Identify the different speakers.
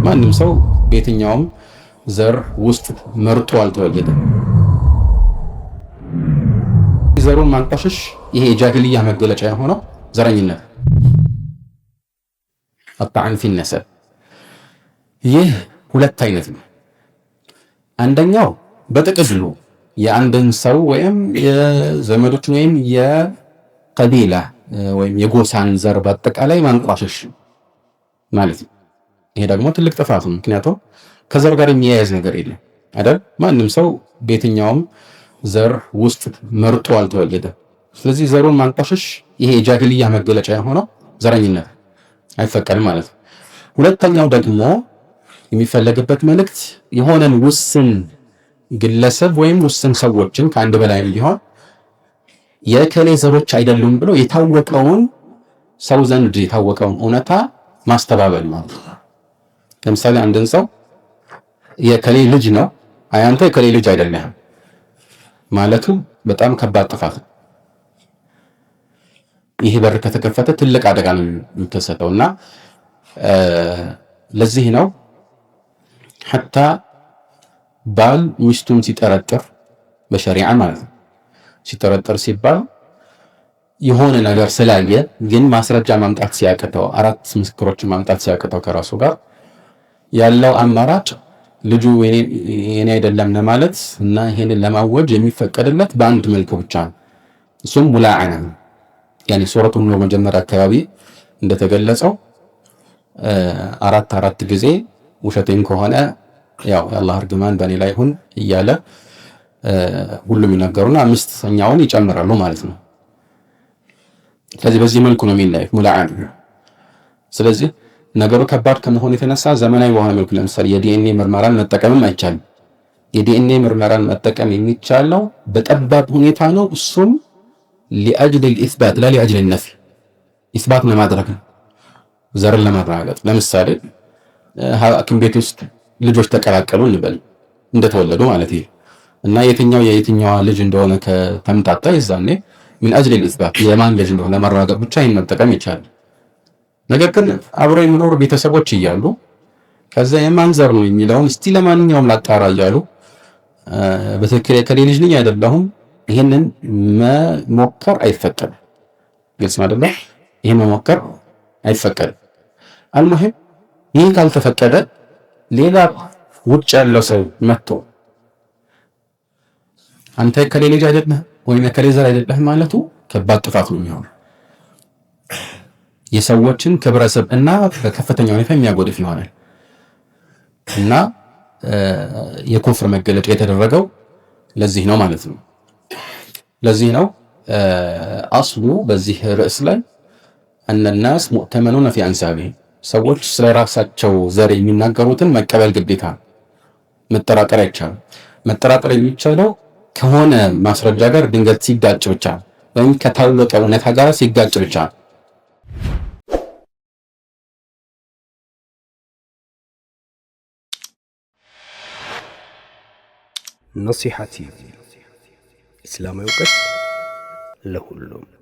Speaker 1: ማንም ሰው በየትኛውም ዘር ውስጥ መርጦ አልተወለደም። ዘሩን ማንቋሸሽ ይሄ የጃሂልያ መገለጫ የሆነው ዘረኝነት አጣዕን ፊ ነሰብ። ይህ ሁለት አይነት ነው። አንደኛው በጥቅሉ የአንድን ሰው ወይም የዘመዶችን ወይም የቀቢላ ወይም የጎሳን ዘር በአጠቃላይ ማንቋሸሽ ማለት ነው። ይሄ ደግሞ ትልቅ ጥፋት ነው። ምክንያቱም ከዘር ጋር የሚያያዝ ነገር የለም አይደል? ማንም ሰው በየትኛውም ዘር ውስጥ መርጦ አልተወለደም። ስለዚህ ዘሩን ማንቋሸሽ ይሄ የጃሂልያ መገለጫ የሆነው ዘረኝነት አይፈቀድም ማለት ነው። ሁለተኛው ደግሞ የሚፈለግበት መልእክት የሆነን ውስን ግለሰብ ወይም ውስን ሰዎችን ከአንድ በላይ ቢሆን የከሌ ዘሮች አይደሉም ብሎ የታወቀውን ሰው ዘንድ የታወቀውን እውነታ ማስተባበል ማለት ነው። ለምሳሌ አንድን ሰው የከሌ ልጅ ነው፣ አንተ የከሌ ልጅ አይደለህም ማለቱ በጣም ከባድ ጥፋት ነው። ይሄ በር ከተከፈተ ትልቅ አደጋ ነው የሚከሰተውና ለዚህ ነው ሐታ ባል ሚስቱን ሲጠረጥር በሸሪዓ ማለት ነው ሲጠረጥር ሲባል የሆነ ነገር ስላየ ግን ማስረጃ ማምጣት ሲያቅተው አራት ምስክሮችን ማምጣት ሲያቅተው ከራሱ ጋር ያለው አማራጭ ልጁ የኔ አይደለም ለማለት እና ይሄንን ለማወጅ የሚፈቀድለት በአንድ መልኩ ብቻ ነው። እሱም ሙላዓና ያኒ ሱረቱን ኑር መጀመሪያ አካባቢ እንደተገለጸው አራት ጊዜ ውሸቴን ከሆነ ያው የአላህ እርግማን በእኔ ላይ ይሁን እያለ ሁሉም ይናገሩና አምስተኛውን ይጨምራሉ ማለት ነው። ስለዚህ በዚህ መልኩ ነው የሚለየው ሙላዓና። ስለዚህ ነገሩ ከባድ ከመሆኑ የተነሳ ዘመናዊ በሆነ መልኩ ለምሳሌ የዲኤንኤ ምርመራን መጠቀምም አይቻልም። የዲኤንኤ ምርመራን መጠቀም የሚቻለው በጠባብ ሁኔታ ነው። እሱም ሊአጅል الإثبات لا لأجل النفي ኢስባት ለማድረግ ነው፣ ዘርን ለማረጋገጥ። ለምሳሌ ሐኪም ቤት ውስጥ ልጆች ተቀላቀሉ እንበል እንደተወለዱ ማለት ይሄ እና የትኛዋ ልጅ እንደሆነ ከተምታታ ይዛኔ من أجل الإثبات የማን ልጅ እንደሆነ ለማረጋገጥ ብቻ ይሄን መጠቀም ይቻላል። ነገር ግን አብሮ የሚኖሩ ቤተሰቦች እያሉ ከዛ የማን ዘር ነው የሚለውን እስቲ ለማንኛውም ላጣራ እያሉ በትክክል የከሌ ልጅ ነኝ አይደለሁም ይሄንን መሞከር አይፈቀድም። ግልጽ አይደለ? ይሄን መሞከር አይፈቀድም። አልሙሂም ይሄ ካልተፈቀደ ሌላ ውጭ ያለው ሰው መጥቶ አንተ የከሌ ልጅ አይደለህ ወይም የከሌ ዘር አይደለህ ማለቱ ከባድ ጥፋት ነው የሚሆነው። የሰዎችን ክብረሰብ እና በከፍተኛ ሁኔታ የሚያጎድፍ ይሆናል እና የኩፍር መገለጫ የተደረገው ለዚህ ነው ማለት ነው። ለዚህ ነው አስሉ በዚህ ርዕስ ላይ أن الناس مؤتمنون في أنسابهم ሰዎች ስለ ራሳቸው ዘር የሚናገሩትን መቀበል ግዴታ፣ መጠራጠር አይቻልም። መጠራጠር የሚቻለው ከሆነ ማስረጃ ጋር ድንገት ሲጋጭ ብቻ ወይም ከታወቀ እውነታ ጋር ሲጋጭ ብቻ።
Speaker 2: نصيحتي إسلام يوقف لهلم